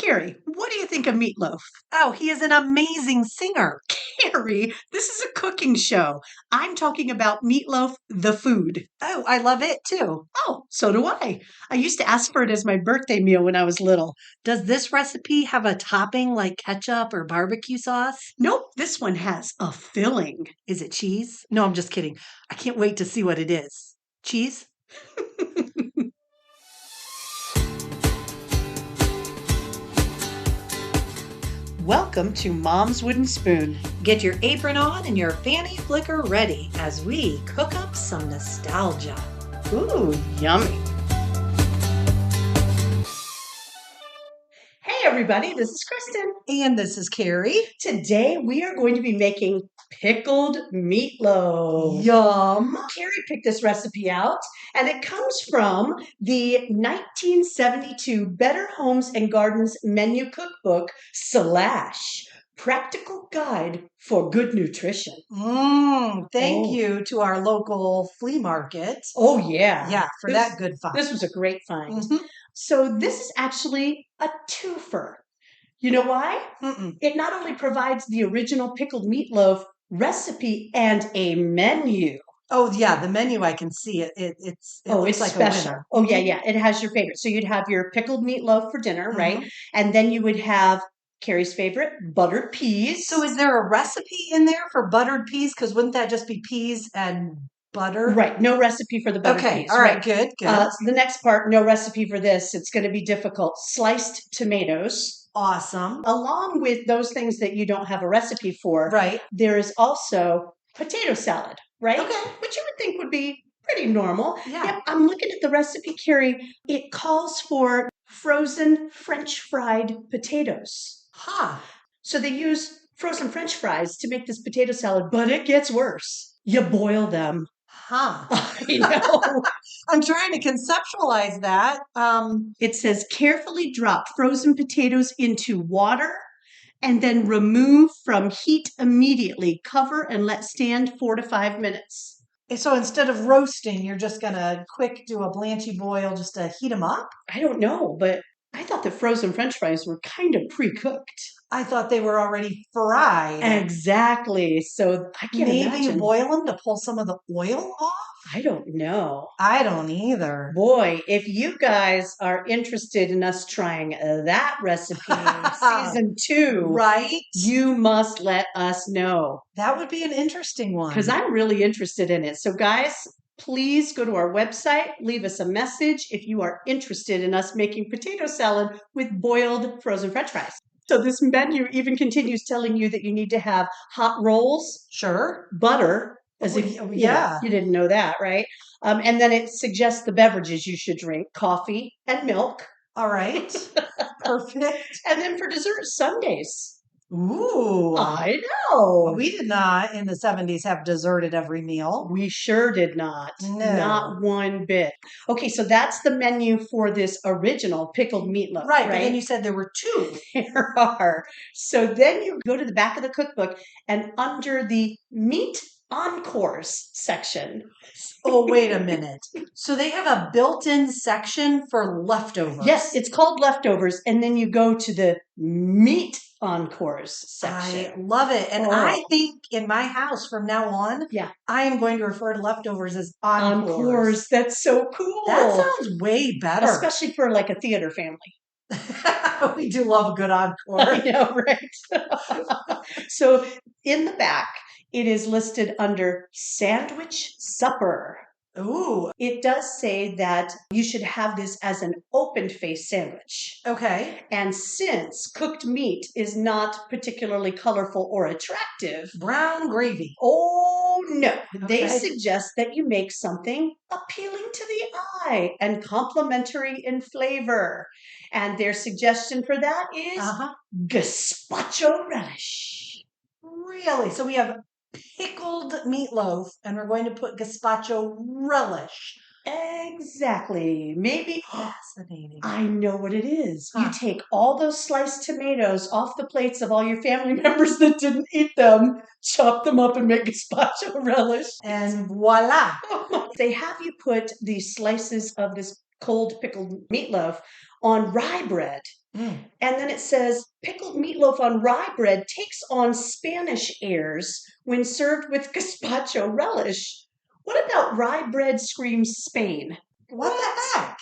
Carrie, what do you think of Meatloaf? Oh, he is an amazing singer. Carrie, this is a cooking show. I'm talking about Meatloaf, the food. Oh, I love it too. Oh, so do I. I used to ask for it as my birthday meal when I was little. Does this recipe have a topping like ketchup or barbecue sauce? Nope, this one has a filling. Is it cheese? No, I'm just kidding. I can't wait to see what it is. Cheese? Welcome to Mom's Wooden Spoon. Get your apron on and your fanny flicker ready as we cook up some nostalgia. Ooh, yummy. Hey everybody, this is Kristen. And this is Carrie. Today we are going to be making pickled meatloaf. Yum. Carrie picked this recipe out, and it comes from the 1972 Better Homes and Gardens Menu Cookbook / Practical Guide for Good Nutrition. Thank you to our local flea market. Oh, yeah. Yeah, for that good find. This was a great find. Mhm. So this is actually a twofer. You know why? It not only provides the original pickled meatloaf recipe and a menu. Oh, yeah, the menu, I can see it. It's It's like special. a winner. Oh, yeah. It has your favorite. So you'd have your pickled meatloaf for dinner, right? Mhm. And then you would have Carrie's favorite, buttered peas. So is there a recipe in there for buttered peas? Because wouldn't that just be peas and butter? Right. No recipe for the buttered Okay. peas. All right. Good. So the next part, no recipe for this. It's going to be difficult. Sliced tomatoes. Awesome. Along with those things that you don't have a recipe for, Right. there is also potato salad, right? Okay. Which you would think would be pretty normal. Yeah. Yep, I'm looking at the recipe, Carrie. It calls for frozen French fried potatoes. Ha. So they use frozen French fries to make this potato salad, but it gets worse. You boil them. Ha. I know. I'm trying to conceptualize that. It says carefully drop frozen potatoes into water and then remove from heat immediately. Cover and let stand 4 to 5 minutes. So instead of roasting, you're just gonna quick do a blanchy boil just to heat them up? I don't know, but I thought the frozen French fries were kind of pre-cooked. I thought they were already fried. Exactly. So I can't Maybe imagine. you boil them to pull some of the oil off? I don't know. I don't either. Boy, if you guys are interested in us trying that recipe season 2, Right? you must let us know. That would be an interesting one. Because I'm really interested in it. So guys, please go to our website, leave us a message if you are interested in us making potato salad with boiled frozen French fries. So this menu even continues telling you that you need to have hot rolls, Sure. butter, as if you didn't know that, right? And then it suggests the beverages you should drink: coffee and milk. All right. Perfect. And then for dessert, sundaes. Ooh. I know. We did not in the 70s have dessert at every meal. We sure did not. No. Not one bit. Okay, so that's the menu for this original pickled meatloaf. Right, but then you said there were 2. There are. So then you go to the back of the cookbook, and under the meat encores section. Oh, wait a minute. So they have a built-in section for leftovers. Yes, it's called leftovers, and then you go to the meat encores section. I love it. And I think in my house from now on, I am going to refer to leftovers as encores. Encores. That's so cool. That sounds way better. Especially for like a theater family. We do love a good encore. I know, right? So in the back, it is listed under sandwich supper. Ooh. It does say that you should have this as an open-faced sandwich. Okay. And since cooked meat is not particularly colorful or attractive, brown gravy. Oh, no. Okay. They suggest that you make something appealing to the eye and complimentary in flavor. And their suggestion for that is gazpacho relish. Really? So we have pickled meatloaf, and we're going to put gazpacho relish. Exactly. Maybe. Fascinating. I know what it is. You take all those sliced tomatoes off the plates of all your family members that didn't eat them, chop them up, and make gazpacho relish. And voila. They have you put these slices of this cold pickled meatloaf on rye bread. Mm. And then it says pickled meatloaf on rye bread takes on Spanish airs when served with gazpacho relish. What about rye bread screams Spain? What the heck?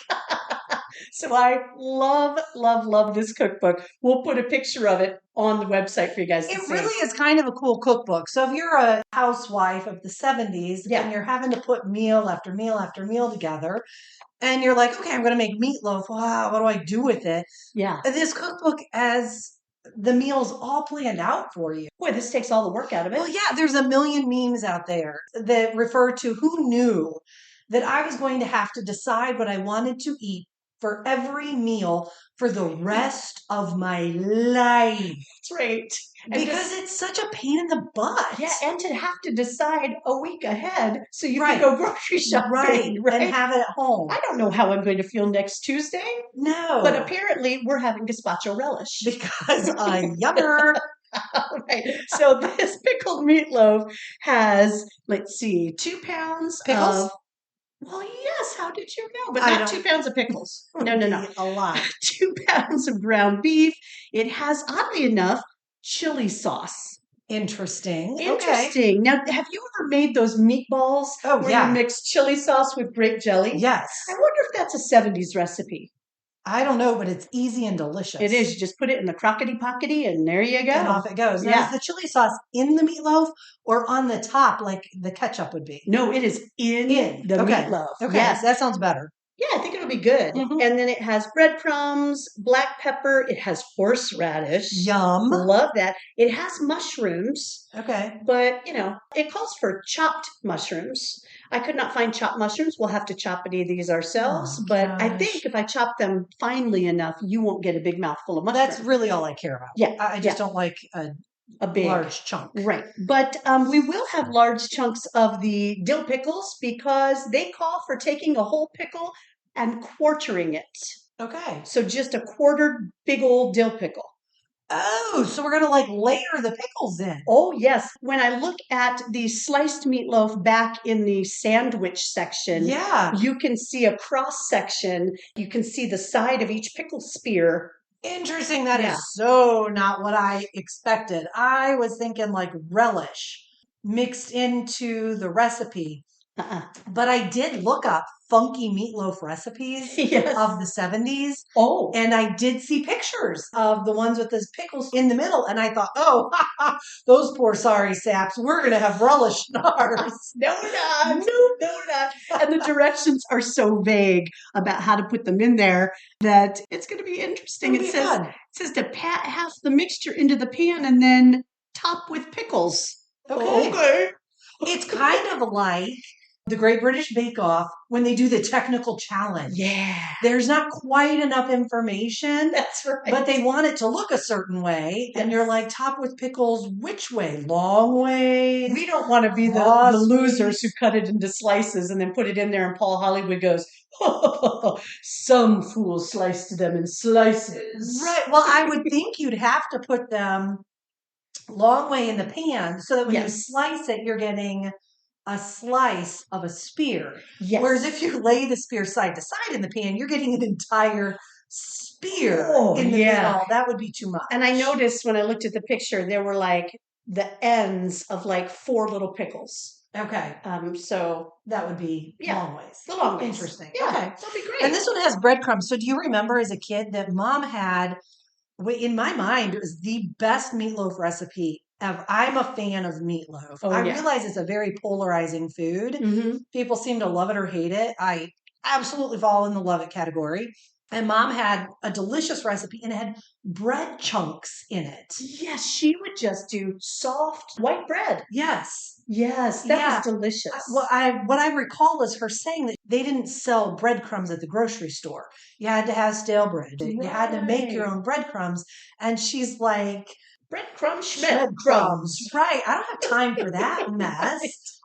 So I love, love, love this cookbook. We'll put a picture of it on the website for you guys to It see. really is kind of a cool cookbook. So if you're a housewife of the 70s Yeah. and you're having to put meal after meal after meal together, and you're like, okay, I'm going to make meatloaf. Wow, what do I do with it? Yeah. This cookbook has the meals all planned out for you. Boy, this takes all the work out of it. Well, yeah, there's a million memes out there that refer to who knew that I was going to have to decide what I wanted to eat for every meal for the rest of my life. That's right. Because it's such a pain in the butt. Yeah, and to have to decide a week ahead so you Right. can go grocery shopping. Right. Right. And have it at home. I don't know how I'm going to feel next Tuesday. No. But apparently we're having gazpacho relish. Because yummer. Right. So this pickled meatloaf has, let's see, 2 pounds Pickles? of. Well, yes. How did you know? But I not don't- 2 pounds of pickles. No. A lot. 2 pounds of ground beef. It has, oddly enough, chili sauce. Interesting. Interesting. Now, have you ever made those meatballs where yeah. you mix chili sauce with grape jelly? Yes. I wonder if that's a 70s recipe. I don't know, but it's easy and delicious. It is. You just put it in the crockety-pockety and there you go. And off it goes. Now, is the chili sauce in the meatloaf or on the top like the ketchup would be? No, it is in the meatloaf. Okay, yes. That sounds better. Yeah, I think it'll be good. Mhm. And then it has breadcrumbs, black pepper. It has horseradish. Yum. Love that. It has mushrooms. Okay. But, it calls for chopped mushrooms. I could not find chopped mushrooms. We'll have to chop any of these ourselves. Oh, but I gosh. think if I chop them finely enough, you won't get a big mouthful of mushrooms. That's really all I care about. Yeah. I just don't like a big large chunk. Right. But we will have large chunks of the dill pickles because they call for taking a whole pickle and quartering it. Okay. So just a quartered big old dill pickle. Oh, so we're going to layer the pickles in. Oh, yes. When I look at the sliced meatloaf back in the sandwich section, Yeah. you can see a cross section. You can see the side of each pickle spear. Interesting. That is so not what I expected. I was thinking relish mixed into the recipe. But I did look up funky meatloaf recipes of the 70s. Oh. And I did see pictures of the ones with those pickles in the middle. And I thought, those poor sorry saps, we're going to have relish in ours. No, we're not. No, we're not. And the directions are so vague about how to put them in there that it's going to be interesting. It says to pat half the mixture into the pan and then top with pickles. Okay. It's kind of like the Great British Bake Off when they do the technical challenge. Yeah. There's not quite enough information. That's right. But they want it to look a certain way. And you're like, top with pickles, which way? Long way? We don't want to be the losers who cut it into slices and then put it in there and Paul Hollywood goes, some fool sliced them in slices. Right. Well, I would think you'd have to put them long way in the pan so that when you slice it, you're getting a slice of a spear. Yes. Whereas if you lay the spear side to side in the pan, you're getting an entire spear in the middle. That would be too much. And I noticed when I looked at the picture, there were the ends of 4 little pickles. Okay. So that would be long ways. The long ways. Interesting. Yeah, okay. That'll be great. And this one has breadcrumbs. So do you remember as a kid that Mom had, in my mind, it was the best meatloaf recipe ever. I'm a fan of meatloaf. I realize it's a very polarizing food. Mm-hmm. People seem to love it or hate it. I absolutely fall in the love it category. And Mom had a delicious recipe and it had bread chunks in it. Yes, she would just do soft white bread. Yes. Yes, that was delicious. What I recall is her saying that they didn't sell breadcrumbs at the grocery store. You had to have stale bread. Right. You had to make your own breadcrumbs. And she's like, breadcrumbs, crumbs. Right. I don't have time for that mess.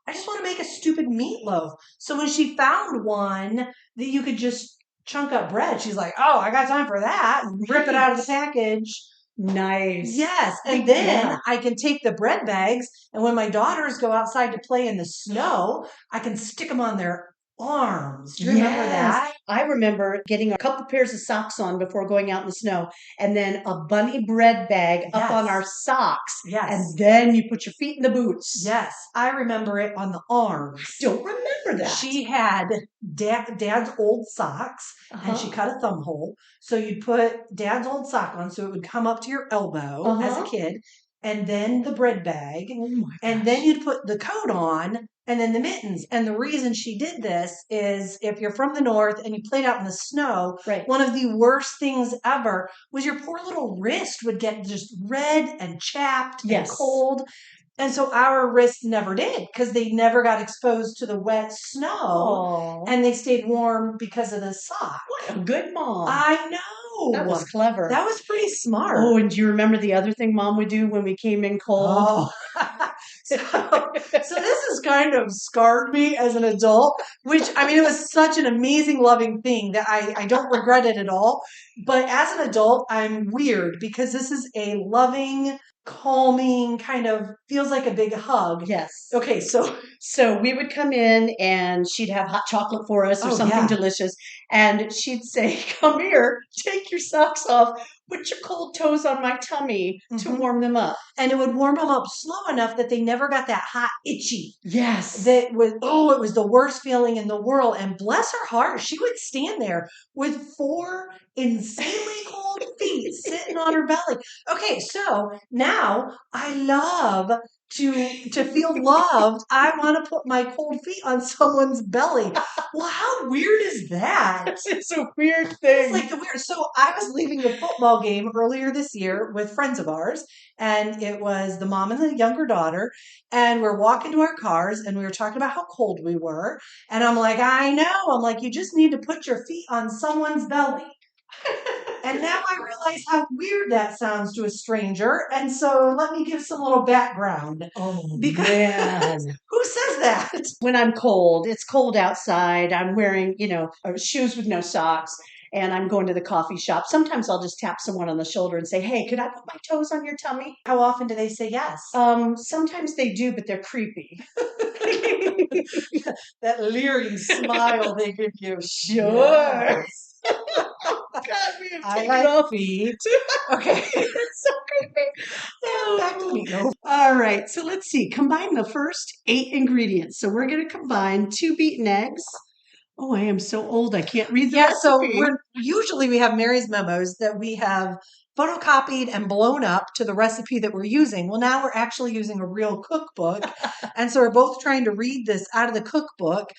I just want to make a stupid meatloaf. So when she found one that you could just chunk up bread, she's like, oh, I got time for that. And rip it out of the package. Nice. Yes. And then I can take the bread bags, and when my daughters go outside to play in the snow, I can stick them on their arms. Do you remember that? I remember getting a couple pairs of socks on before going out in the snow, and then a bunny bread bag up on our socks. Yes. And then you put your feet in the boots. Yes. I remember it on the arms. I don't remember that. She had dad's old socks, and she cut a thumb hole. So you'd put dad's old sock on so it would come up to your elbow as a kid, and then the bread bag, and then you'd put the coat on, and then the mittens. And the reason she did this is if you're from the north and you played out in the snow, one of the worst things ever was your poor little wrist would get just red and chapped and cold. And so our wrists never did because they never got exposed to the wet snow and they stayed warm because of the sock. What a good mom. I know. That was clever. That was pretty smart. Oh, and do you remember the other thing Mom would do when we came in cold? So this has kind of scarred me as an adult, which, I mean, it was such an amazing, loving thing that I don't regret it at all. But as an adult, I'm weird because this is a loving, calming, kind of feels like a big hug. Yes. Okay, so we would come in and she'd have hot chocolate for us or something delicious. And she'd say, come here, take your socks off, put your cold toes on my tummy to warm them up. And it would warm them up slow enough that they never got that hot, itchy. Yes. That was, it was the worst feeling in the world. And bless her heart, she would stand there with 4 insanely cold feet sitting on her belly. Okay, so now I love to feel loved. I want to put my cold feet on someone's belly. Well, how weird is that? It's a weird thing. It's like the weird. So I was leaving a football game earlier this year with friends of ours, and it was the mom and the younger daughter, and we're walking to our cars, and we were talking about how cold we were, and I'm like, I know. I'm like, you just need to put your feet on someone's belly. And now I realize how weird that sounds to a stranger. And so let me give some little background. Oh, man. Who says that? When I'm cold, it's cold outside. I'm wearing, shoes with no socks, and I'm going to the coffee shop. Sometimes I'll just tap someone on the shoulder and say, hey, could I put my toes on your tummy? How often do they say yes? Sometimes they do, but they're creepy. That leering smile they give you. Sure. Yes. God, we have I taken like off. feet. Okay. It's so creepy. Back to me. All right. So let's see. Combine the first 8 ingredients. So we're going to combine 2 beaten eggs. Oh, I am so old. I can't read the recipe. So usually we have Mary's memos that we have photocopied and blown up to the recipe that we're using. Well, now we're actually using a real cookbook. And so we're both trying to read this out of the cookbook,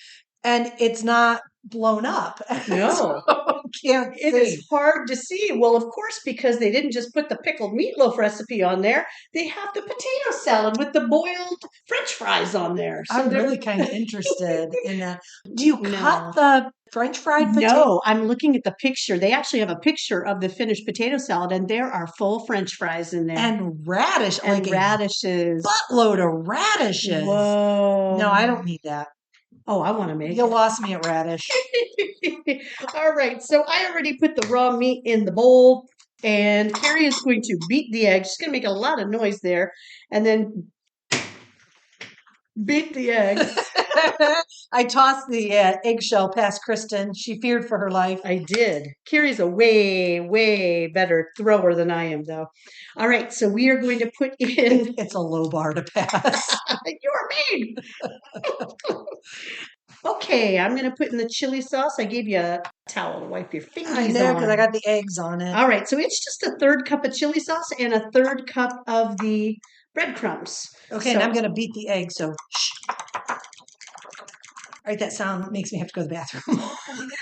and it's not blown up. No. So can't see. It is hard to see. Well, of course, because they didn't just put the pickled meatloaf recipe on there. They have the potato salad with the boiled French fries on there. So I'm really kind of interested in that. Do you cut the French fried potato? No, I'm looking at the picture. They actually have a picture of the finished potato salad, and there are full French fries in there. And radish. And radishes. Buttload of radishes. Whoa. No, I don't need that. Oh, I want to make it. You lost me at radish. All right. So I already put the raw meat in the bowl, and Carrie is going to beat the egg. She's going to make a lot of noise there, and then beat the egg. I tossed the eggshell past Kristen. She feared for her life. I did. Carrie's a way, way better thrower than I am, though. All right. So we are going to put in. It's a low bar to pass. You're mean. Okay, I'm going to put in the chili sauce. I gave you a towel to wipe your fingers on. I know, because I got the eggs on it. All right, so it's just a 1/3 cup of chili sauce and a 1/3 cup of the breadcrumbs. Okay, and I'm going to beat the egg, so shh. All right, that sound makes me have to go to the bathroom.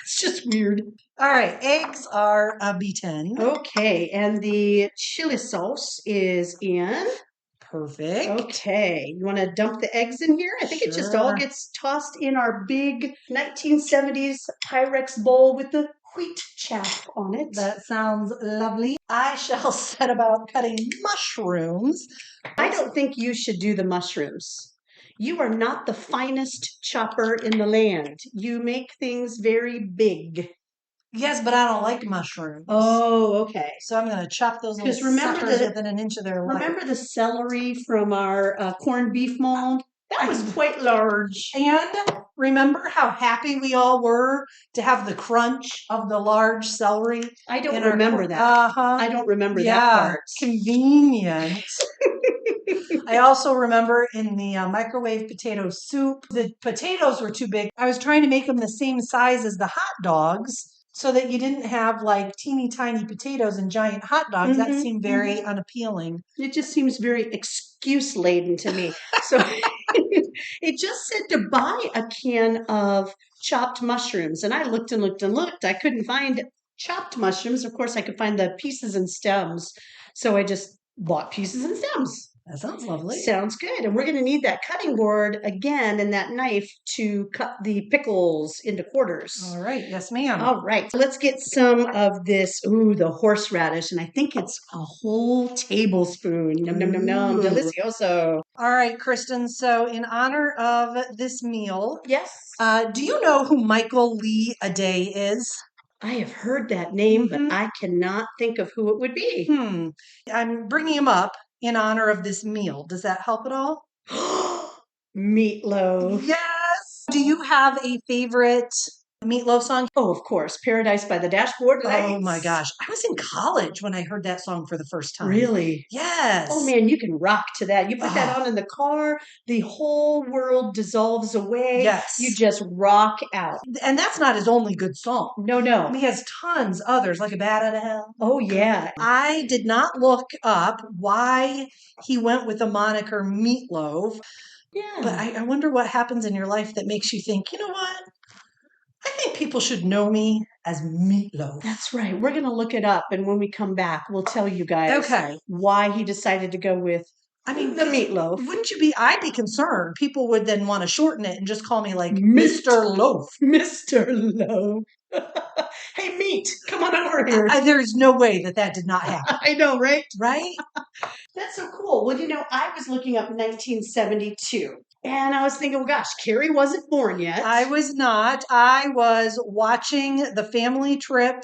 It's just weird. All right, eggs are beaten. Okay, and the chili sauce is in. Perfect. Okay. You want to dump the eggs in here? I think it just all gets tossed in our big 1970s Pyrex bowl with the wheat chaff on it. That sounds lovely. I shall set about cutting mushrooms. I don't think you should do the mushrooms. You are not the finest chopper in the land. You make things very big. Yes, but I don't like mushrooms. Oh, okay. So I'm going to chop those little suckers within an inch of their life. Remember the celery from our corned beef mold? That was quite large. And remember how happy we all were to have the crunch of the large celery? I don't remember that. I don't remember that part. Convenient. I also remember in the microwave potato soup, the potatoes were too big. I was trying to make them the same size as the hot dogs so that you didn't have like teeny tiny potatoes and giant hot dogs. That seemed very unappealing. It just seems very excuse laden to me. So it just said to buy a can of chopped mushrooms. And I looked and looked and looked. I couldn't find chopped mushrooms. Of course, I could find the pieces and stems. So I just bought pieces and stems. That sounds lovely. Sounds good. And we're going to need that cutting board again and that knife to cut the pickles into quarters. All right. Yes, ma'am. All right. Let's get some of this. Ooh, the horseradish. And I think it's a whole tablespoon. Num, num, num, num. Delicioso. All right, Kristen. So in honor of this meal. Yes. Do you know who Michael Lee Aday is? I have heard that name, but I cannot think of who it would be. I'm bringing him up in honor of this meal. Does that help at all? Meatloaf. Yes. Do you have a favorite Meatloaf song? Oh, of course. Paradise by the Dashboard Lights. Oh my gosh. I was in college when I heard that song for the first time. Really? Yes. Oh man, you can rock to that. You put that on in the car, the whole world dissolves away. Yes. You just rock out. And that's not his only good song. No. He has tons others, like A Bat Out of Hell. Oh yeah. I did not look up why he went with the moniker Meatloaf. Yeah. But I wonder what happens in your life that makes you think, you know what? I think people should know me as Meatloaf. That's right. We're going to look it up. And when we come back, we'll tell you guys why he decided to go with the Meatloaf. I'd be concerned. People would then want to shorten it and just call me like Mr. Loaf. Mr. Loaf. Hey, Meat, come on over here. There's no way that did not happen. I know, right? Right? That's so cool. Well, I was looking up 1972. And I was thinking, well, gosh, Carrie wasn't born yet. I was not. I was watching the family trip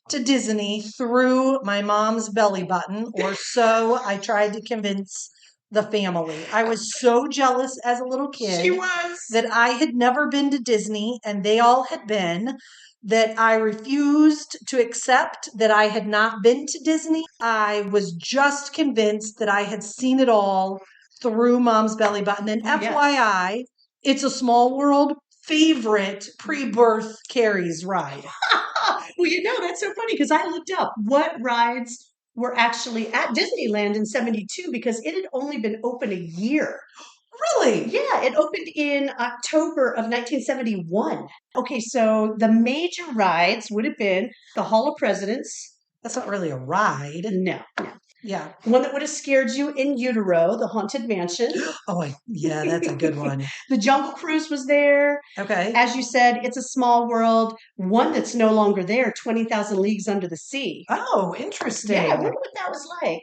to Disney through my mom's belly button, or so I tried to convince the family. I was so jealous as a little kid. She was. That I had never been to Disney and they all had been. That I refused to accept that I had not been to Disney. I was just convinced that I had seen it all through mom's belly button. And FYI, It's a Small World favorite pre-birth Carrie's ride. Well, that's so funny because I looked up what rides were actually at Disneyland in 72 because it had only been open a year. Really? Yeah, it opened in October of 1971. Okay, so the major rides would have been the Hall of Presidents. That's not really a ride. No. Yeah. One that would have scared you in utero, the Haunted Mansion. Yeah, that's a good one. The Jungle Cruise was there. Okay. As you said, It's a Small World. One that's no longer there, 20,000 Leagues Under the Sea. Oh, interesting. Yeah, I wonder what that was like.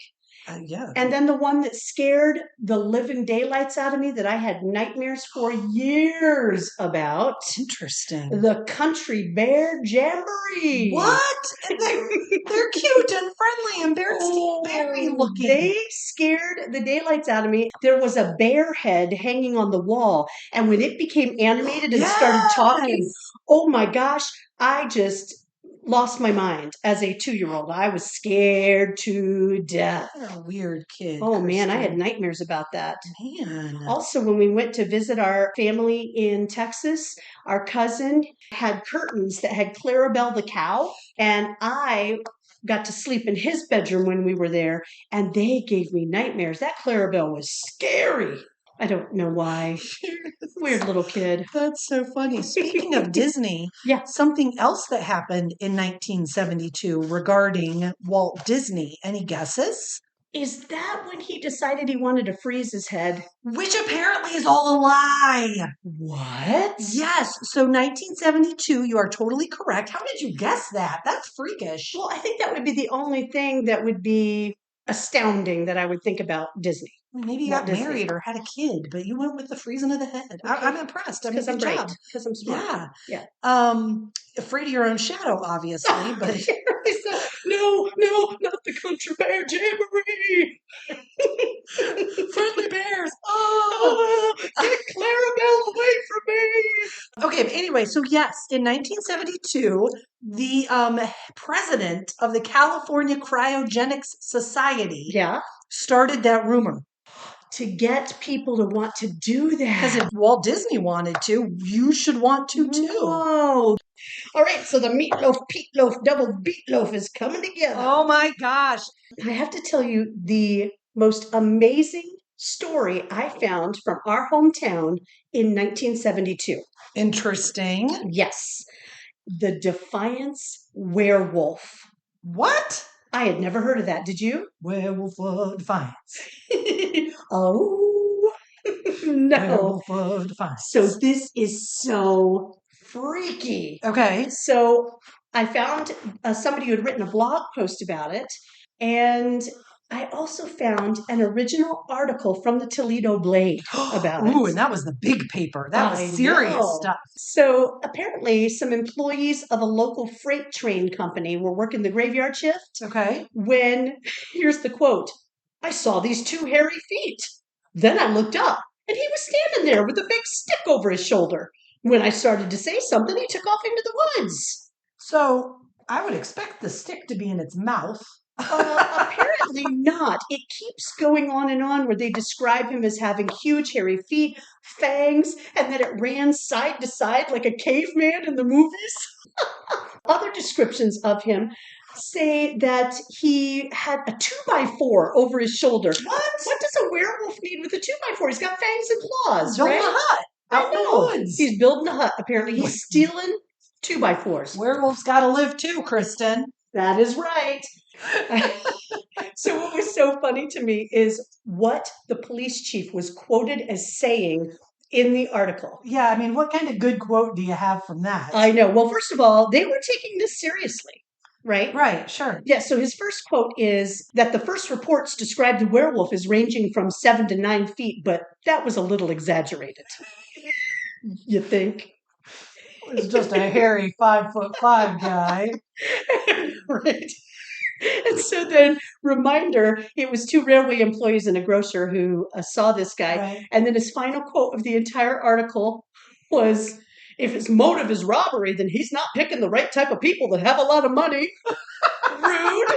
Yeah. And then the one that scared the living daylights out of me that I had nightmares for years about. Interesting. The Country Bear Jamboree. What? They're cute and friendly and berry looking. They scared the daylights out of me. There was a bear head hanging on the wall. And when it became animated and started talking, oh my gosh, I just lost my mind as a 2-year-old. I was scared to death. You're a weird kid. Oh, man, I had nightmares about that. Man. Also, when we went to visit our family in Texas, our cousin had curtains that had Clarabelle the cow, and I got to sleep in his bedroom when we were there, and they gave me nightmares. That Clarabelle was scary. I don't know why. Weird little kid. That's so funny. Speaking of Disney, something else that happened in 1972 regarding Walt Disney. Any guesses? Is that when he decided he wanted to freeze his head? Which apparently is all a lie. What? Yes. So 1972, you are totally correct. How did you guess that? That's freakish. Well, I think that would be the only thing that would be astounding that I would think about Disney. Maybe you got married or had a kid, but you went with the freezing of the head. Okay. I'm impressed. Because I'm bright. Because I'm smart. Yeah. Afraid of your own shadow, obviously, but no, not the Country Bear Jamboree. Friendly bears. Get anyway, so yes, in 1972, the president of the California Cryogenics Society started that rumor. To get people to want to do that. Because if Walt Disney wanted to, you should want to too. Whoa. All right, so the meatloaf, peatloaf, double beatloaf is coming together. Oh my gosh. I have to tell you the most amazing story I found from our hometown in 1972. Interesting. Yes. The Defiance werewolf. What? I had never heard of that. Did you? Werewolf of Defiance. Oh, no. Werewolf of Defiance. So this is so freaky. Okay. So I found somebody who had written a blog post about it, and I also found an original article from the Toledo Blade about it. Ooh, and that was the big paper. That was serious stuff. So apparently some employees of a local freight train company were working the graveyard shift. Okay. When, here's the quote, I saw these two hairy feet. Then I looked up, and he was standing there with a big stick over his shoulder. When I started to say something, he took off into the woods. So I would expect the stick to be in its mouth. Apparently not. It keeps going on where they describe him as having huge hairy feet, fangs, and that it ran side to side like a caveman in the movies. Other descriptions of him say that he had a 2x4 over his shoulder. What does a werewolf need with a 2x4? He's got fangs and claws, Building right? a hut out in the woods. He's building a hut. Apparently, he's stealing 2x4s. Werewolves got to live too, Kristen. That is right. So what was so funny to me is what the police chief was quoted as saying in the article. Yeah, I mean, what kind of good quote do you have from that? I know. Well, first of all, they were taking this seriously, right? Right, sure. Yeah, so his first quote is that the first reports described the werewolf as ranging from 7 to 9 feet, but that was a little exaggerated. You think? It's just a hairy 5'5" guy. Right. And so then, reminder, it was two railway employees and a grocer who saw this guy. Right. And then his final quote of the entire article was, if his motive is robbery, then he's not picking the right type of people that have a lot of money. Rude.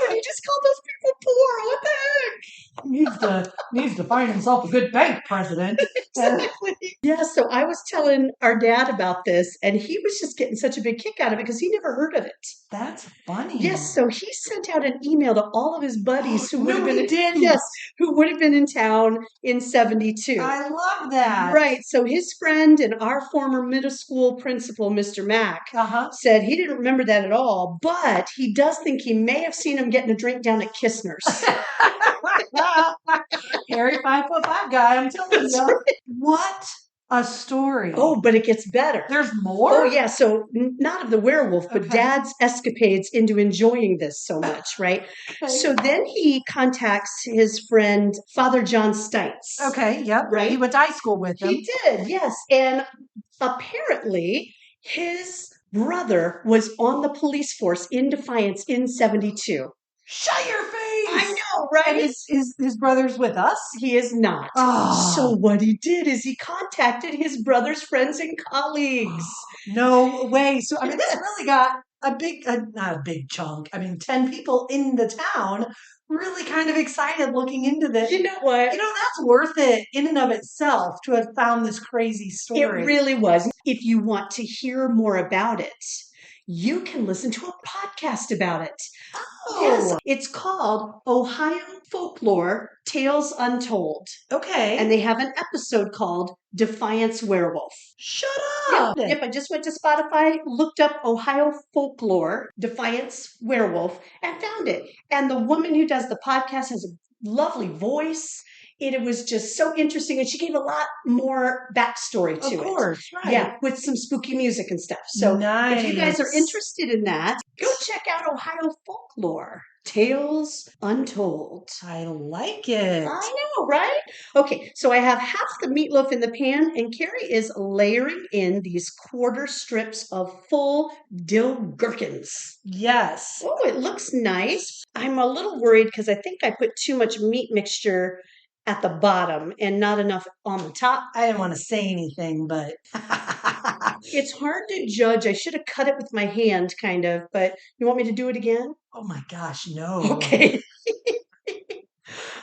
He just called those people poor. What the heck? Needs to find himself a good bank president. Exactly. Yeah, so I was telling our dad about this, and he was just getting such a big kick out of it because he never heard of it. That's funny. Yes, so he sent out an email to all of his buddies who would have been did. Who would have been in town in 72. I love that. Right. So his friend and our former middle school principal, Mr. Mack, said he didn't remember that at all, but he does think he may have seen him getting a drink down at Kistner's. Hairy 5'5" guy, I'm telling you. Right. What a story. Oh, but it gets better. There's more? Oh, yeah. So not of the werewolf, but Dad's escapades into enjoying this so much, right? Okay. So then he contacts his friend, Father John Stites. Okay, yep. Right? He went to high school with him. He did, yes. And apparently his brother was on the police force in Defiance in 72. Shut your face! I know, right? And his brother's with us? He is not. Oh. So what he did is he contacted his brother's friends and colleagues. No way. So, I mean, this really got not a big chunk. I mean, 10 people in the town really kind of excited looking into this. You know what? You know, that's worth it in and of itself to have found this crazy story. It really was. If you want to hear more about it, you can listen to a podcast about it. Oh. Yes, it's called Ohio Folklore Tales Untold. Okay. And they have an episode called Defiance Werewolf. Shut up! Yep, I just went to Spotify, looked up Ohio Folklore Defiance Werewolf, and found it. And the woman who does the podcast has a lovely voice. It was just so interesting, and she gave a lot more backstory to it. Of course, right. Yeah, with some spooky music and stuff. So if you guys are interested in that, go check out Ohio Folklore Tales Untold. I like it. I know, right? Okay, so I have half the meatloaf in the pan, and Carrie is layering in these quarter strips of full dill gherkins. Yes. Oh, it looks nice. I'm a little worried because I think I put too much meat mixture at the bottom and not enough on the top. I didn't want to say anything, but It's hard to judge. I should have cut it with my hand, kind of, but you want me to do it again? oh my gosh, no. Okay.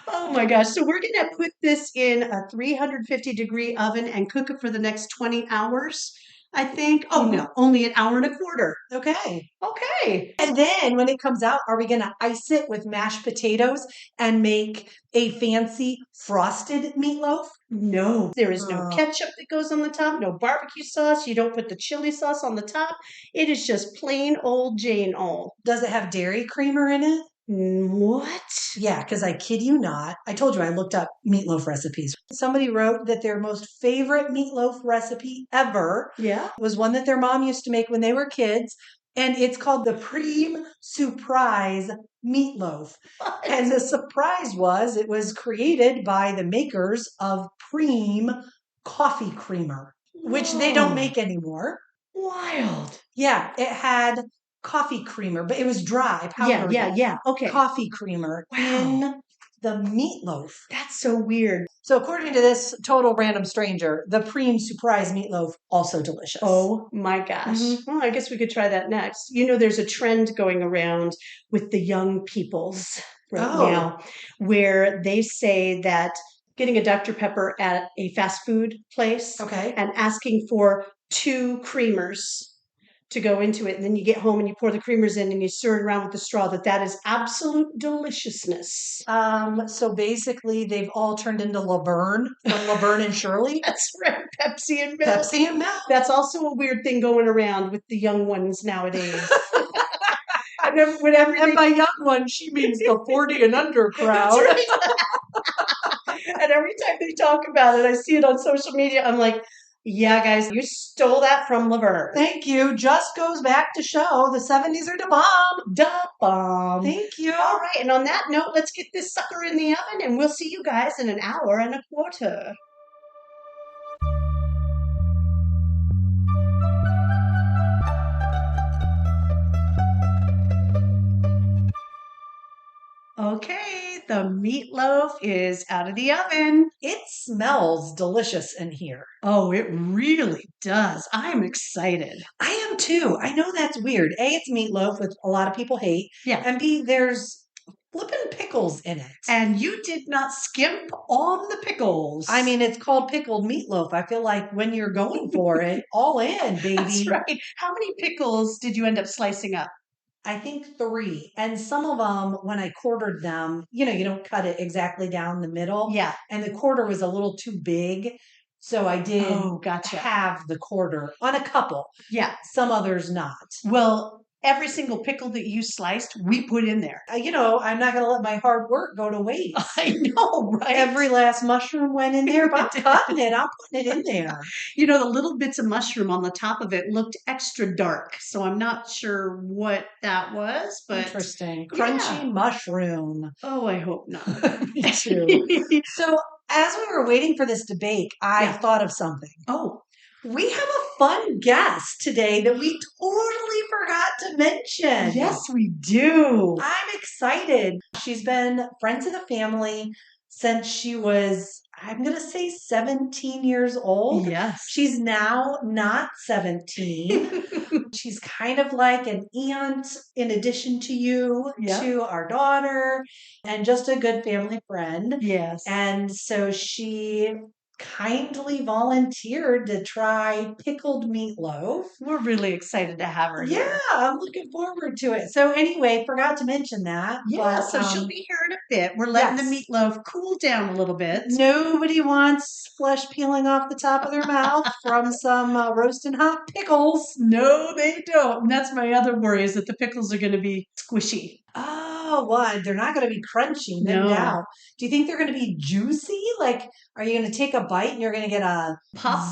Oh my gosh. So we're going to put this in a 350-degree oven and cook it for the next 20 hours, I think. Oh, no, only an hour and a quarter. Okay. Okay. And then when it comes out, are we going to ice it with mashed potatoes and make a fancy frosted meatloaf? No, there is no ketchup that goes on the top, no barbecue sauce. You don't put the chili sauce on the top. It is just plain old Jane Ole. Does it have dairy creamer in it? What? Yeah, because I kid you not, I told you I looked up meatloaf recipes. Somebody wrote that their most favorite meatloaf recipe ever was one that their mom used to make when they were kids. And it's called the Cream Surprise Meatloaf. What? And the surprise was it was created by the makers of Cream Coffee Creamer, which they don't make anymore. Wild. Yeah, it had coffee creamer, but it was dry powdered. Yeah. Okay. Coffee creamer in the meatloaf. That's so weird. So according to this total random stranger, the Cream Surprise Meatloaf, also delicious. Oh my gosh. Well, I guess we could try that next. You know, there's a trend going around with the young peoples right now where they say that getting a Dr. Pepper at a fast food place and asking for 2 creamers to go into it, and then you get home and you pour the creamers in and you stir it around with the straw, that is absolute deliciousness. So basically they've all turned into Laverne from Laverne and Shirley. That's right. Pepsi and milk. Pepsi and milk. That's also a weird thing going around with the young ones nowadays. And by young one, she means the 40 and under crowd. That's right. And every time they talk about it, I see it on social media. I'm like, yeah, guys, you stole that from Laverne. Thank you. Just goes back to show the 70s are da bomb. Da bomb. Thank you. All right. And on that note, let's get this sucker in the oven and we'll see you guys in an hour and a quarter. Okay, the meatloaf is out of the oven. It smells delicious in here. Oh, it really does. I'm excited. I am too. I know that's weird. A, it's meatloaf, which a lot of people hate. Yeah. And B, there's flippin' pickles in it. And you did not skimp on the pickles. I mean, it's called pickled meatloaf. I feel like when you're going for it, all in, baby. That's right. How many pickles did you end up slicing up? I think 3. And some of them, when I quartered them, you don't cut it exactly down the middle. Yeah. And the quarter was a little too big. So I did have the quarter on a couple. Yeah. Some others not. Well, every single pickle that you sliced, we put in there. I'm not going to let my hard work go to waste. I know, right? Every last mushroom went in there. If I'm cutting it, I'm putting it in there. The little bits of mushroom on the top of it looked extra dark. So I'm not sure what that was, but interesting. Crunchy mushroom. Oh, I hope not. Me too. So as we were waiting for this debate, I thought of something. Oh. We have a fun guest today that we totally forgot to mention. Yes, we do. I'm excited. She's been friends of the family since she was, I'm going to say 17 years old. Yes. She's now not 17. She's kind of like an aunt in addition to you, to our daughter, and just a good family friend. Yes. And so she kindly volunteered to try pickled meatloaf. We're really excited to have her here. Yeah, I'm looking forward to it. So anyway, forgot to mention that. Yeah, but, so she'll be here in a bit. We're letting the meatloaf cool down a little bit. Nobody wants flesh peeling off the top of their mouth from some roasting hot pickles. No, they don't. And that's my other worry, is that the pickles are going to be squishy. Oh, what? They're not going to be crunchy, no doubt. Do you think they're going to be juicy? Like, are you going to take a bite and you're going to get a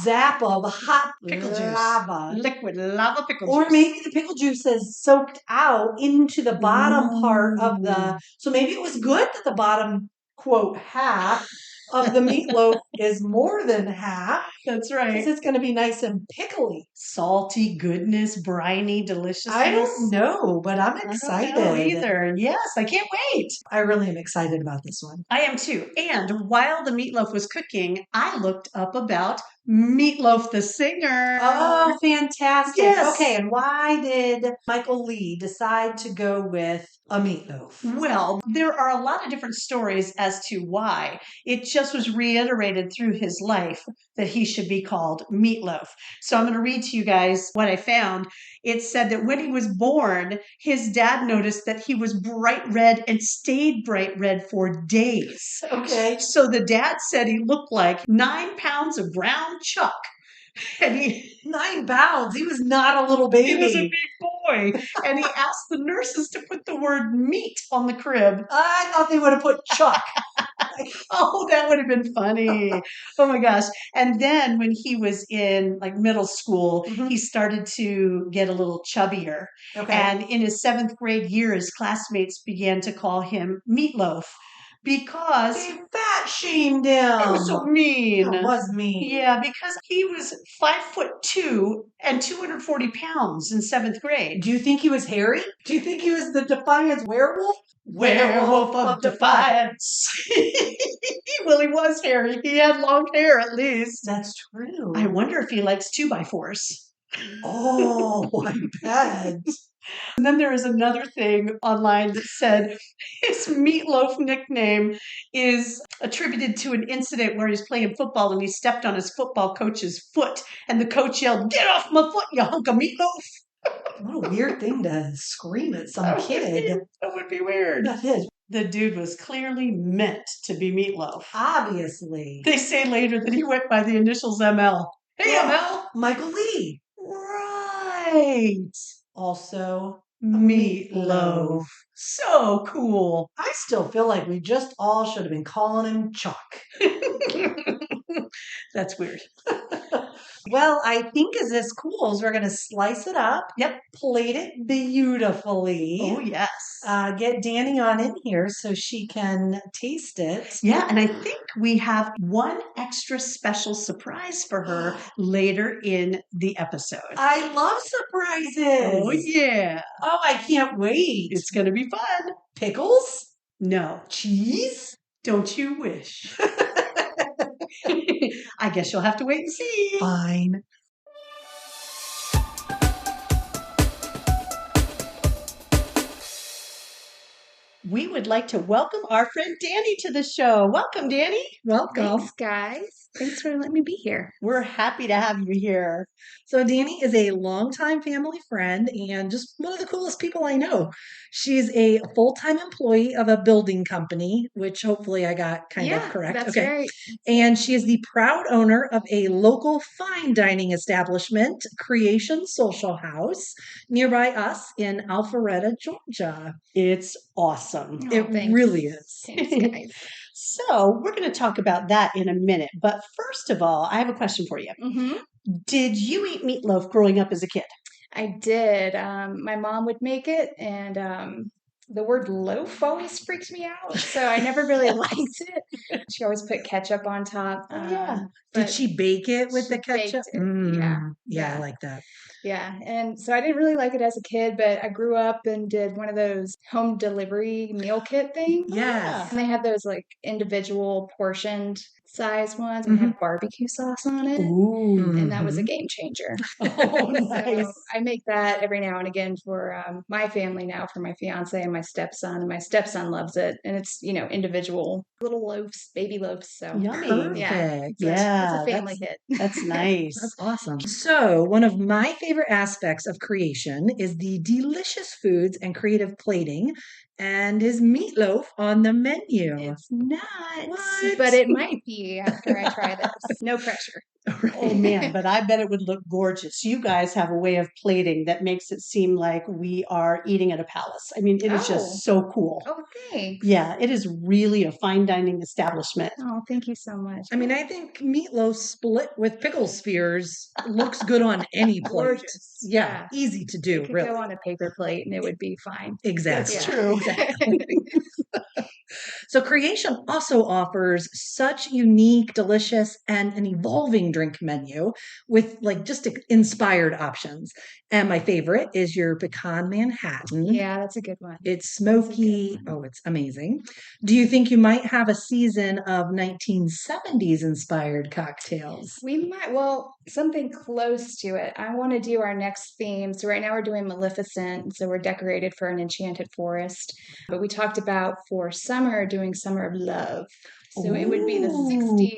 zap of hot pickle lava? Juice. Liquid lava pickle or juice. Or maybe the pickle juice is soaked out into the bottom part of the... So maybe it was good that the bottom, quote, half of the meatloaf is more than half. That's Because right. it's going to be nice and pickly. Salty goodness, briny deliciousness. I don't know, but I'm I excited. don't know either. Yes, I can't wait. I really am excited about this one. I am too. And while the meatloaf was cooking, I looked up about Meatloaf the singer. Oh, fantastic. Yes. Okay, and why did Michael Lee decide to go with a meatloaf? Well, there are a lot of different stories as to why. It just was reiterated through his life that he should be called Meatloaf. So I'm going to read to you guys what I found. It said that when he was born, his dad noticed that he was bright red and stayed bright red for days. Okay. So the dad said he looked like 9 pounds of ground chuck. And 9 pounds. He was not a little baby. he was a big boy. And he asked the nurses to put the word meat on the crib. I thought they would have put Chuck. Oh, that would have been funny. Oh my gosh. And then when he was in like middle school, he started to get a little chubbier. Okay. And in his 7th grade year, his classmates began to call him Meatloaf because They fat shamed him. it was so mean. It was mean. Yeah, because he was 5'2" and 240 pounds in 7th grade. Do you think he was hairy? Do you think he was the Defiance werewolf? Werewolf of Defiance. Well, he was hairy. He had long hair at least. That's true. I wonder if he likes 2x4s. Oh, I bet. And then there is another thing online that said his Meatloaf nickname is attributed to an incident where he's playing football and he stepped on his football coach's foot and the coach yelled, "Get off my foot, you hunk of meatloaf." What a weird thing to scream at some kid. That would be weird. That is. The dude was clearly meant to be Meatloaf. Obviously. They say later that he went by the initials ML. Hey, ML. Michael Lee. Right. Also, Meatloaf. So cool. I still feel like we just all should have been calling him Chuck. That's weird. Well, I think as this cools, we're going to slice it up. Yep. Plate it beautifully. Oh, yes. Get Danny on in here so she can taste it. Yeah, and I think we have one extra special surprise for her later in the episode. I love surprises. Oh, yeah. Oh, I can't wait. It's going to be fun. Pickles? No. Cheese? Don't you wish? I guess you'll have to wait and see. Fine. We would like to welcome our friend Danny to the show. Welcome, Danny. Welcome. Thanks, guys. Thanks for letting me be here. We're happy to have you here. So Danny is a longtime family friend and just one of the coolest people I know. She's a full-time employee of a building company, which hopefully I got kind of correct. That's right. And she is the proud owner of a local fine dining establishment, Creation Social House, nearby us in Alpharetta, Georgia. It's awesome. Oh, It thanks. really is. Thanks, guys. So we're going to talk about that in a minute. But first of all, I have a question for you. Mm-hmm. Did you eat meatloaf growing up as a kid? I did. My mom would make it, and the word loaf always freaked me out, so I never really liked it. She always put ketchup on top. Yeah. Did but she bake it with she the ketchup? baked it, yeah. Yeah, I Yeah. like that. Yeah, and so I didn't really like it as a kid, but I grew up and did one of those home delivery meal kit things. Yes. And they had those like individual portioned size ones and had barbecue sauce on it. Ooh. And that was a game changer. Oh, nice. So I make that every now and again for my family now, for my fiance and my stepson. And my stepson loves it. And it's, individual little loaves, baby loaves. So Yummy. Perfect. Yeah, it's a family hit. That's nice. That's awesome. So, one of my favorite aspects of creation is the delicious foods and creative plating, and is meatloaf on the menu. It's nuts. What? But it might be after I try this. No pressure. Oh man, but I bet it would look gorgeous. You guys have a way of plating that makes it seem like we are eating at a palace. I mean, it is Oh. just so cool. Okay. Yeah, it is really a fine dining establishment. Oh, thank you so much. I mean, I think meatloaf split with pickle spheres looks good on any plate. Gorgeous. Yeah, easy to do, It could really. go on a paper plate and it would be fine. Exactly. That's Yeah. true. Exactly. So Creation also offers such unique, delicious, and an evolving drink menu with like just inspired options. And my favorite is your pecan Manhattan. Yeah, that's a good one. It's smoky. Oh, it's amazing. Do you think you might have a season of 1970s inspired cocktails? We might, well, something close to it. I want to do our next theme. So right now we're doing Maleficent. So we're decorated for an enchanted forest. But we talked about for summer doing Summer of Love. So it would be the Ooh. 60s,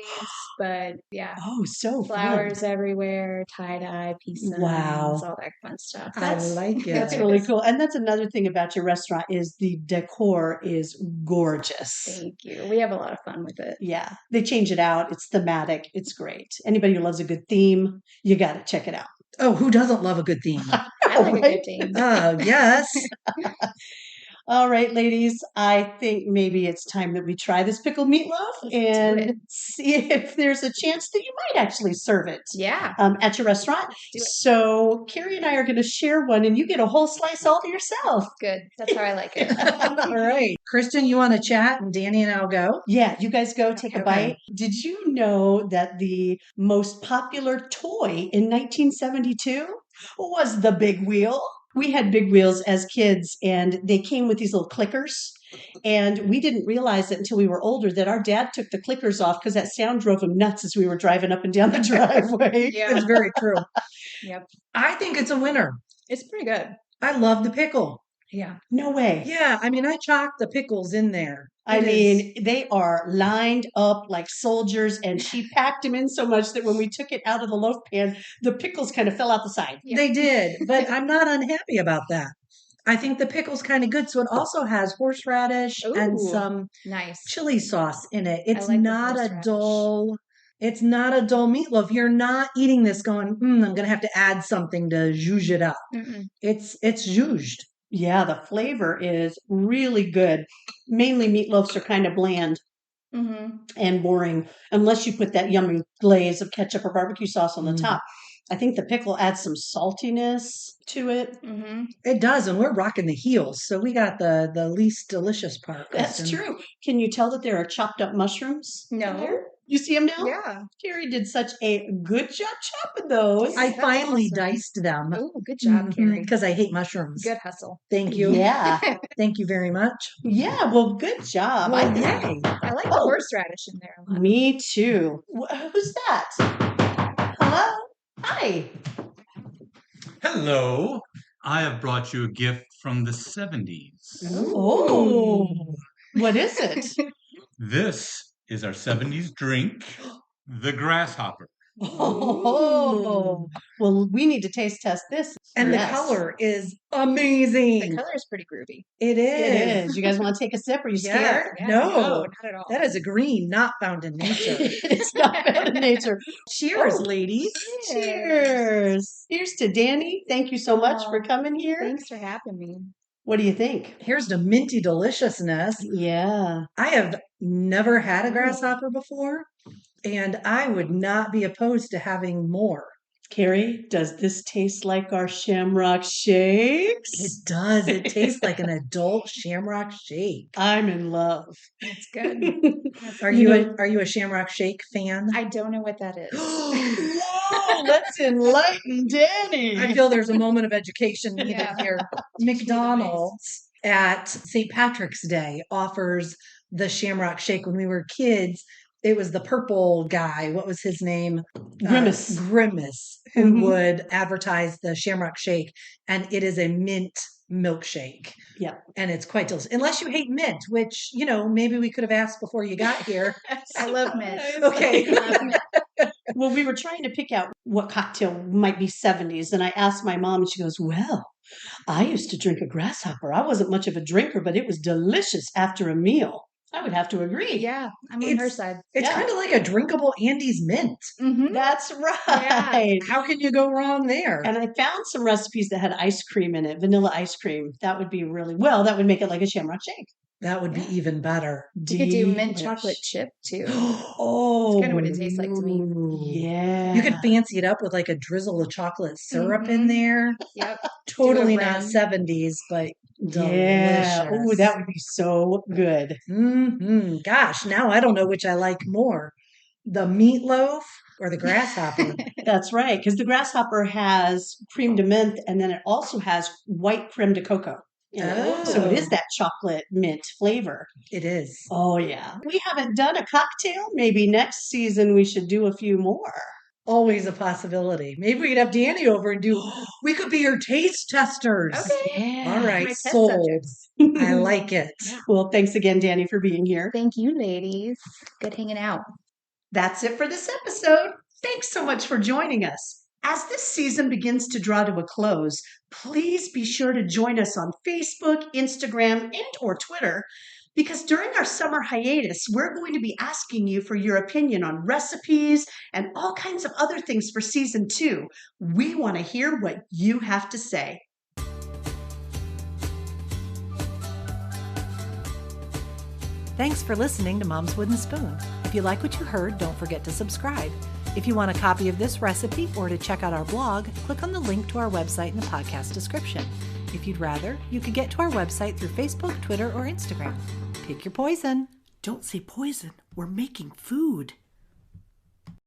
but yeah. Oh, so Flowers fun. everywhere, tie-dye, peace signs, Wow. all that fun stuff. I like it. That's really cool. And that's another thing about your restaurant is the decor is gorgeous. Thank you. We have a lot of fun with it. Yeah. They change it out. It's thematic. It's great. Anybody who loves a good theme, you got to check it out. Oh, who doesn't love a good theme? I like a good theme. Yes. All right, ladies, I think maybe it's time that we try this pickled meatloaf and see if there's a chance that you might actually serve it Yeah. at your restaurant. Do it. So Carrie and I are going to share one and you get a whole slice all to yourself. Good. That's how I like it. All right. Kristen, you want to chat and Danny and I'll go? Yeah, you guys go take a Okay. bite. Did you know that the most popular toy in 1972 was the big wheel? We had big wheels as kids and they came with these little clickers. And we didn't realize it until we were older that our dad took the clickers off because that sound drove him nuts as we were driving up and down the driveway. Yeah. It's very true. Yep. I think it's a winner. It's pretty good. I love the pickle. Yeah. No way. Yeah, I mean, I chalked the pickles in there. I mean, they are lined up like soldiers, and she packed them in so much that when we took it out of the loaf pan, the pickles kind of fell out the side. Yeah. They did, but I'm not unhappy about that. I think the pickle's kind of good. So it also has horseradish and Ooh, some nice. chili sauce in it. It's like the not a horseradish. dull. It's not a dull meatloaf. You're not eating this going, I'm going to have to add something to zhuzh it up. Mm-mm. It's zhuzhed. Yeah, the flavor is really good. Mainly meatloafs are kind of bland Mm-hmm. and boring unless you put that yummy glaze of ketchup or barbecue sauce on the Mm. top. I think the pickle adds some saltiness to it. Mm-hmm. It does, and we're rocking the heels, so we got the least delicious part. That's Kristen. true. Can you tell that there are chopped up mushrooms? in No. there? You see them now? Yeah. Carrie did such a good job chopping those. I That's finally awesome. diced them. Oh, good job, Carrie. Because I hate mushrooms. Good hustle. Thank you. Yeah. Thank you very much. Yeah, well, good job. Well, I yay. think. I like the Oh. horseradish in there a lot. Me too. Who's that? Hello? Hi. Hello. I have brought you a gift from the 70s. Oh, what is it? This is our 70s drink, the grasshopper. Oh, well, we need to taste test this. And Yes. the color is The amazing. color is pretty groovy. It It is. You guys want to take a sip? Are you Yeah. scared? Yeah, No. not at all. That is a green not found in nature. It's not found in nature. Cheers, Oh. ladies. Cheers. Here's to Danny. Thank you so much for Oh, coming here. Thanks for having me. What do you think? Here's the minty deliciousness. Yeah. I have never had a grasshopper before, and I would not be opposed to having more. Carrie, does this taste like our shamrock shakes? It does. It tastes like an adult shamrock shake. I'm in love. That's good. Are You you a shamrock shake fan? I don't know what that is. Whoa, let's enlighten Danny. I feel there's a moment of education needed Yeah. here. McDonald's at St. Patrick's Day offers the shamrock shake. When we were kids, it was the purple guy. What was his name? Grimace. Grimace, who Mhm. would advertise the shamrock shake. And it is a mint milkshake. Yep. And it's quite delicious. Unless you hate mint, which, maybe we could have asked before you got here. I love mint. Okay. I love mint. Well, we were trying to pick out what cocktail might be 70s. And I asked my mom, and she goes, well, I used to drink a grasshopper. I wasn't much of a drinker, but it was delicious after a meal. I would have to agree. Yeah, I'm on her side. It's Yeah. kind of like a drinkable Andes mint. Mm-hmm. That's right. How can you go wrong there? And I found some recipes that had ice cream in it, vanilla ice cream. That would be that would make it like a shamrock shake. That would be even better. You could do mint chocolate chip too. Oh, That's kind of what it tastes like to me. Yeah. You could fancy it up with like a drizzle of chocolate syrup in Mhm. there. Yep. Totally Do a not rum. 70s, but Yeah. delicious. Oh, that would be so good. Gosh, now I don't know which I like more, the meatloaf or the grasshopper. That's right. Because the grasshopper has creme de menthe and then it also has white creme de cocoa in it. So it is Oh. that chocolate mint flavor. It is. Oh, yeah. We haven't done a cocktail. Maybe next season we should do a few more. Always a possibility. Maybe we'd have Danny over and we could be your taste testers. Okay. Yeah. All right, My test sold. subjects. I like it. Well, thanks again, Danny, for being here. Thank you, ladies. Good hanging out. That's it for this episode. Thanks so much for joining us. As this season begins to draw to a close, please be sure to join us on Facebook, Instagram, and or Twitter, because during our summer hiatus, we're going to be asking you for your opinion on recipes and all kinds of other things for season 2. We want to hear what you have to say. Thanks for listening to Mom's Wooden Spoon. If you like what you heard, don't forget to subscribe. If you want a copy of this recipe or to check out our blog, click on the link to our website in the podcast description. If you'd rather, you could get to our website through Facebook, Twitter, or Instagram. Pick your poison. Don't say poison. We're making food.